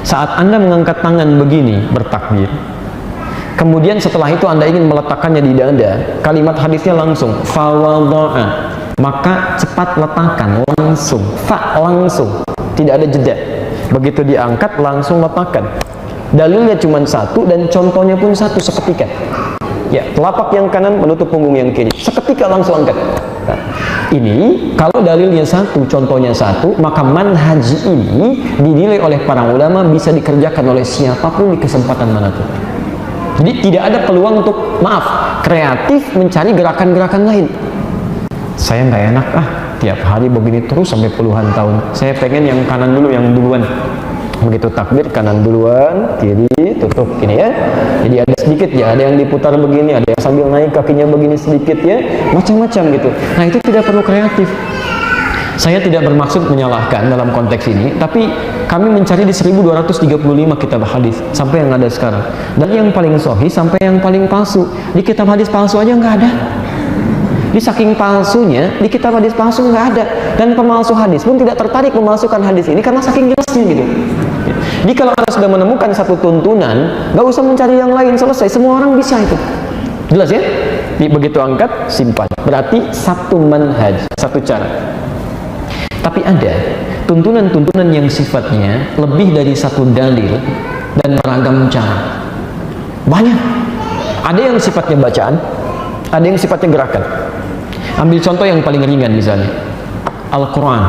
Saat Anda mengangkat tangan begini bertakbir, kemudian setelah itu Anda ingin meletakkannya di dada, kalimat hadisnya langsung fawadha'a, maka cepat letakkan, langsung, langsung, tidak ada jeda. Begitu diangkat langsung letakkan. Dalilnya cuma satu dan contohnya pun satu, seketika. Ya, telapak yang kanan menutup punggung yang kiri, seketika langsung angkat. Nah, ini kalau dalilnya satu, contohnya satu, maka manhaj ini dinilai oleh para ulama bisa dikerjakan oleh siapapun di kesempatan manapun. Jadi tidak ada peluang untuk, maaf, kreatif mencari gerakan-gerakan lain. Saya nggak enak tiap hari begini terus sampai puluhan tahun. Saya pengen yang kanan dulu, yang duluan. Begitu takbir kanan duluan, kiri tutup gini ya. Jadi ada sedikit ya, ada yang diputar begini, ada yang sambil naik kakinya begini sedikit ya, macam-macam gitu. Nah itu tidak perlu kreatif. Saya tidak bermaksud menyalahkan dalam konteks ini, tapi kami mencari di 1235 kitab hadis sampai yang ada sekarang. Dan yang paling sahih sampai yang paling palsu. Di kitab hadis palsu aja nggak ada. Di saking palsunya, di kitab hadis palsu nggak ada. Dan pemalsu hadis pun tidak tertarik memalsukan hadis ini karena saking jelasnya gitu. Jadi kalau Anda sudah menemukan satu tuntunan, nggak usah mencari yang lain, selesai. Semua orang bisa itu. Jelas ya? Begitu angkat, simpan. Berarti satu manhaj, satu cara. Tapi ada tuntunan-tuntunan yang sifatnya lebih dari satu dalil dan beragam cara. Banyak. Ada yang sifatnya bacaan, ada yang sifatnya gerakan. Ambil contoh yang paling ringan misalnya, Al-Quran.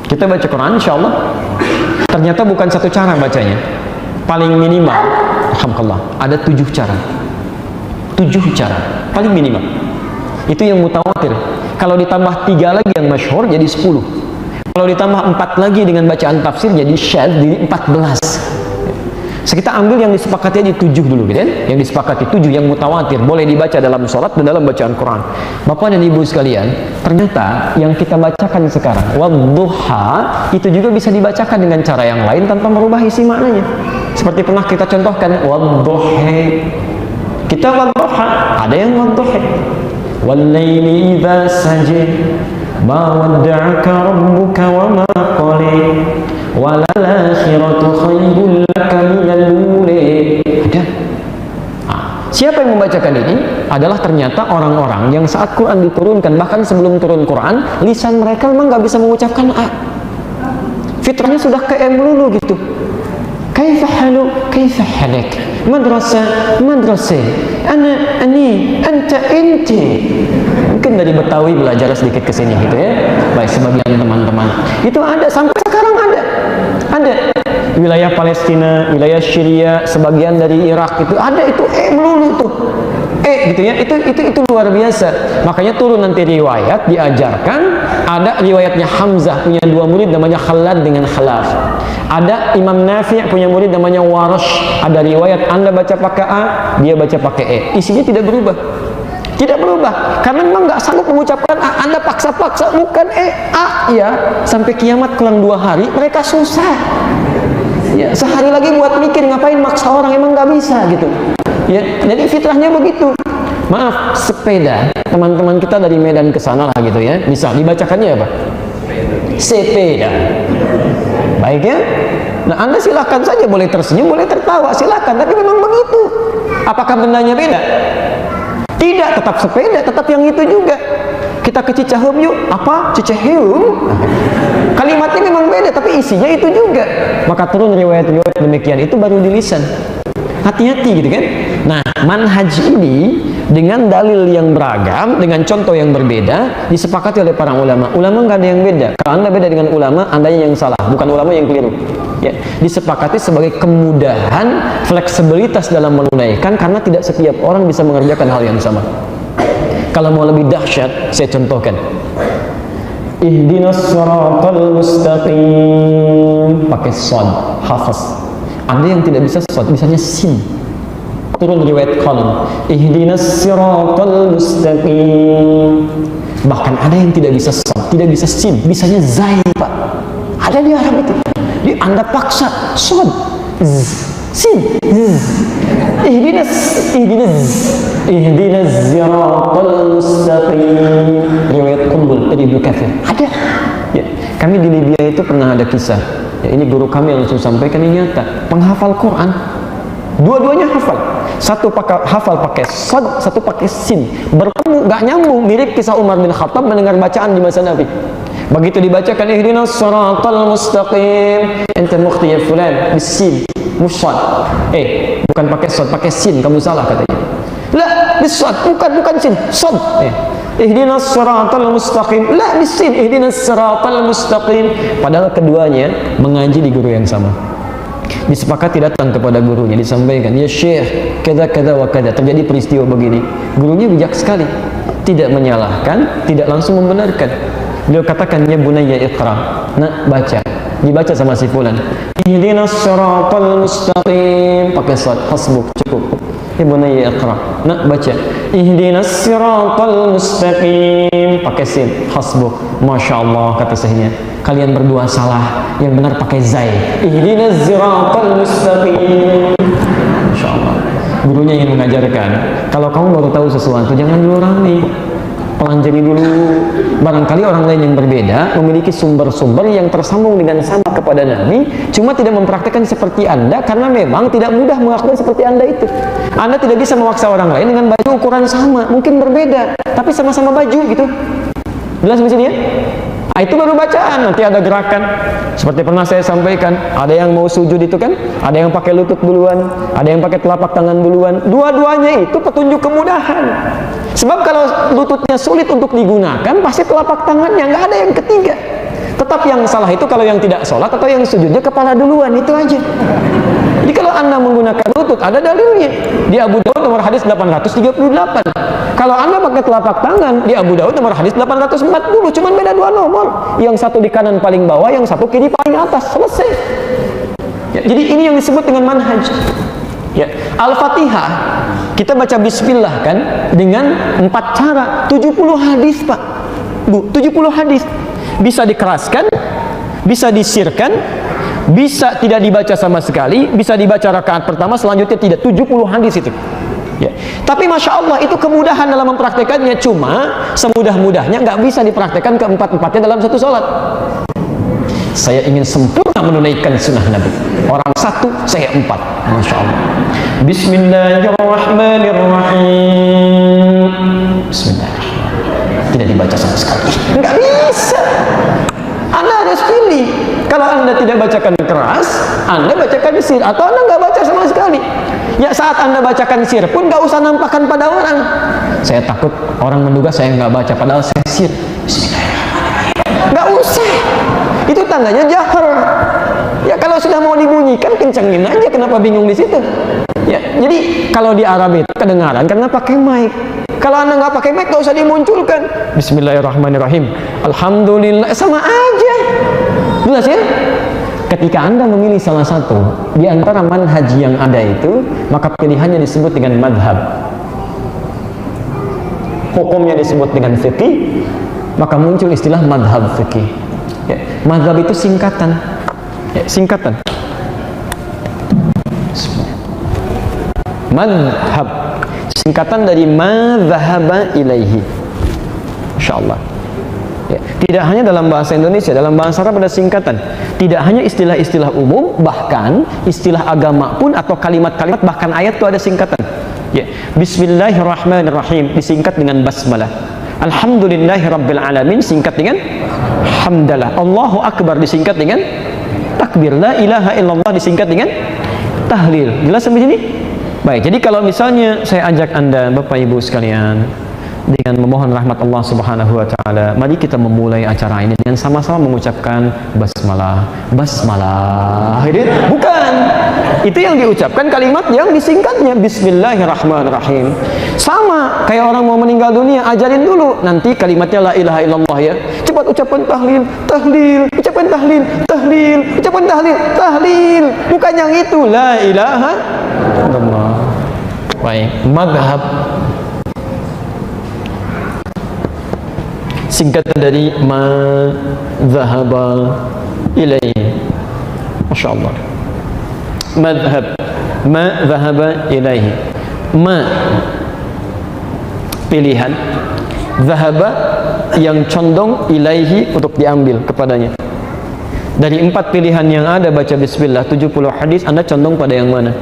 Kita baca Quran, insya Allah. Ternyata bukan satu cara bacanya. Paling minimal, alhamdulillah, ada 7 cara. 7 cara, paling minimal. Itu yang mutawatir. Kalau ditambah 3 lagi yang masyhur jadi 10. Kalau ditambah 4 lagi dengan bacaan tafsir jadi syadz, jadi 14. Kita ambil yang disepakati aja 7 dulu gitu kan? Yang disepakati 7 yang mutawatir, boleh dibaca dalam sholat dan dalam bacaan Quran. Bapak dan Ibu sekalian, ternyata yang kita bacakan sekarang wadduha itu juga bisa dibacakan dengan cara yang lain tanpa merubah isi maknanya. Seperti pernah kita contohkan wadduha. Kita wadduha, ada yang wadduha. Wal-laili idza saja ma wadda'aka rabbuka wa ma qala walal akhiratu khairul laka minal ula. Ada. Siapa yang membacakan ini adalah ternyata orang-orang yang saat Quran diturunkan, bahkan sebelum turun Quran, lisan mereka memang nggak bisa mengucapkan a. Fitrahnya sudah ke melulu gitu. Kaifa halu, kaifa halak, madrasah, madrasah, ani, anta, inti. Mungkin dari Betawi belajar sedikit ke sini gitu ya. Baik, sebagian teman-teman. Itu ada, sampai sekarang ada. Ada. Wilayah Palestina, wilayah Syria, sebagian dari Irak itu ada, itu melulu tuh. Gitu ya. Itu luar biasa. Makanya turun nanti riwayat diajarkan, ada riwayatnya Hamzah punya 2 murid namanya Khalad dengan Khalaf. Ada Imam Nafi' punya murid namanya Warash. Ada riwayat Anda baca pakai A, dia baca pakai E. Isinya tidak berubah. Tidak berubah. Karena memang nggak sanggup mengucapkan A. Anda paksa-paksa bukan A ya. Sampai kiamat kelang 2 hari, mereka susah. Ya, sehari lagi buat mikir ngapain maksa orang, emang nggak bisa gitu. Ya, jadi fitrahnya begitu. Maaf, sepeda. Teman-teman kita dari Medan ke sana lah gitu ya. Bisa dibacakannya apa? Sepeda. Baik ya. Nah, Anda silakan saja, boleh tersenyum, boleh tertawa, silakan. Tapi memang begitu. Apakah bendanya beda? Tidak, tetap sepeda, tetap yang itu juga. Kita ke Cicaheum yuk. Apa? Cicaheum? Kalimatnya memang beda, tapi isinya itu juga. Maka turun riwayat-riwayat demikian, itu baru di lisan. Hati-hati gitu kan. Nah, manhaj ini dengan dalil yang beragam, dengan contoh yang berbeda, disepakati oleh para ulama. Ulama nggak ada yang beda. Kalau Anda beda dengan ulama, Andanya yang salah, bukan ulama yang keliru. Ya, disepakati sebagai kemudahan, fleksibilitas dalam menunaikan, karena tidak setiap orang bisa mengerjakan hal yang sama. Kalau mau lebih dahsyat, saya contohkan. Ihdinas siratal mustaqim, pakai shad, hafaz. Ada yang tidak bisa shad, bisanya sin. Turun riwayat qalam, ihdinas siratal mustaqim. Bahkan ada yang tidak bisa shad, tidak bisa sin, bisanya zai, Pak. Ada di Arab itu. Jadi Anda paksa shad, sin, ihdinas siratal mustaqim. Riwayat Qumbul dari Ibnu Katsir. Ada. Ya. Kami di Libya itu pernah ada kisah. Ya, ini guru kami yang langsung sampaikan, ini nyata. Penghafal Quran, dua-duanya hafal. Satu hafal pakai sad, satu pakai sin. Bertemu gak nyambung, mirip kisah Umar bin Khattab mendengar bacaan di masa Nabi. Begitu dibacakan ihdinas siratal mustaqim, ente mukhti ya fulan bisin musad. Bukan pakai sad, pakai sin, kamu salah katanya. La bisad, bukan sin, sad. Ihdinas siratal mustaqim, la bisin, ihdinas siratal mustaqim. Padahal keduanya mengaji di guru yang sama. Disepakati datang kepada gurunya, disampaikan, ya Syekh, kada kada wa kada, terjadi peristiwa begini. Gurunya bijak sekali, tidak menyalahkan, tidak langsung membenarkan. Beliau katakan, ya bunayya iqra, nak baca. Dibaca sama si fulan, ihdinas siratal mustaqim, pakai sad, hasbuk, cukup. Ya bunayya iqra, nak baca. Ihdinas siratal mustaqim, pakai sin, hasbuk. Masya Allah, kata syekhnya, kalian berdua salah, yang benar pakai zai. Ihdinas siratal mustaqim. Masya Allah. Gurunya ingin mengajarkan, kalau kamu baru tahu sesuatu, jangan dulu rame, pelajari dulu. Barangkali orang lain yang berbeda memiliki sumber-sumber yang tersambung dengan sama kepada Nabi, cuma tidak mempraktikkan seperti Anda karena memang tidak mudah melakukan seperti Anda itu. Anda tidak bisa memaksa orang lain dengan baju ukuran sama, mungkin berbeda, tapi sama-sama baju gitu. Jelas di sini ya? Nah, itu baru bacaan, nanti ada gerakan. Seperti pernah saya sampaikan, ada yang mau sujud itu kan, ada yang pakai lutut duluan, ada yang pakai telapak tangan duluan. Dua-duanya itu petunjuk kemudahan. Sebab kalau lututnya sulit untuk digunakan, pasti telapak tangannya, nggak ada yang ketiga. Tetap yang salah itu kalau yang tidak sholat atau yang sujudnya kepala duluan, itu aja. Jadi kalau Anda menggunakan lutut, ada dalilnya. Di Abu Daud nomor hadis 838. Kalau Anda pakai telapak tangan, di Abu Daud nomor hadis 840, cuma beda dua nomor. Yang satu di kanan paling bawah, yang satu kiri paling atas. Selesai. Ya, jadi ini yang disebut dengan manhaj. Ya, Al-Fatihah kita baca bismillah kan dengan 4 cara, 70 hadis Pak Bu, 70 hadis. Bisa dikeraskan, bisa disirkan, bisa tidak dibaca sama sekali, bisa dibaca rakaat pertama, selanjutnya tidak. 70 hadis itu ya. Tapi Masya Allah, itu kemudahan dalam mempraktekannya. Cuma semudah-mudahnya nggak bisa dipraktekkan keempat-empatnya dalam satu sholat. Saya ingin sempurna menunaikan sunnah Nabi. Orang satu, saya 4. Masya Allah. Bismillahirrahmanirrahim. Bismillahirrahmanirrahim. Tidak dibaca sama sekali. Nggak bisa. Anda harus pilih. Kalau Anda tidak bacakan keras, Anda bacakan sir, atau Anda nggak baca sama sekali. Ya, saat Anda bacakan sir pun nggak usah nampakkan pada orang. Saya takut orang menduga saya nggak baca, padahal saya sir. Bismillahirrahmanirrahim. Nggak usah. Itu tandanya jahar. Ya, kalau sudah mau dibunyikan, kencengin aja. Kenapa bingung di situ? Ya, jadi kalau di Arab itu kedengaran karena pakai mic. Kalau Anda nggak pakai mic, nggak usah dimunculkan. Bismillahirrahmanirrahim. Alhamdulillah, sama aja. Jelas ya? Ketika Anda memilih salah satu di antara manhaj yang ada itu, maka pilihannya disebut dengan madhab. Hukumnya disebut dengan fiqih, maka muncul istilah madhab fiqih. Ya, madhab itu singkatan. Ya, singkatan. Madhab, singkatan dari madhaba ilaihi. Insyaallah. Ya, tidak hanya dalam bahasa Indonesia, dalam bahasa Arab ada singkatan. Tidak hanya istilah-istilah umum, bahkan istilah agama pun atau kalimat-kalimat, bahkan ayat itu ada singkatan. Ya, Bismillahirrahmanirrahim disingkat dengan basmalah. Alhamdulillahirabbil alamin singkat dengan hamdalah. Allahu akbar disingkat dengan takbir. La ilaha illallah disingkat dengan tahlil. Jelas sampai sini? Baik, jadi kalau misalnya saya ajak Anda Bapak Ibu sekalian dengan memohon rahmat Allah Subhanahu wa taala, mari kita memulai acara ini dengan sama-sama mengucapkan basmalah. Basmalah. Bukan. Itu yang diucapkan kalimat yang disingkatnya Bismillahirrahmanirrahim. Sama kayak orang mau meninggal dunia, ajarin dulu nanti kalimatnya la ilaha illallah ya. Cepat ucapkan tahlil, tahlil, ucapkan tahlil, tahlil, ucapkan tahlil, tahlil. Bukan yang itu la ilaha illallah. Baik, madhab singkatan dari ma dhahaba ilaihi. Masya Allah. Madhab, ma dhahaba ilaihi. Ma pilihan, dhahaba yang condong ilaihi untuk diambil kepadanya. Dari 4 pilihan yang ada baca bismillah, 70 hadis, Anda condong pada yang mana?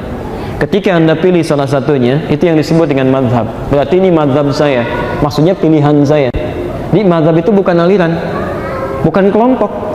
Ketika Anda pilih salah satunya, itu yang disebut dengan madhab. Berarti ini madhab saya, maksudnya pilihan saya. Di madhab itu bukan aliran, bukan kelompok.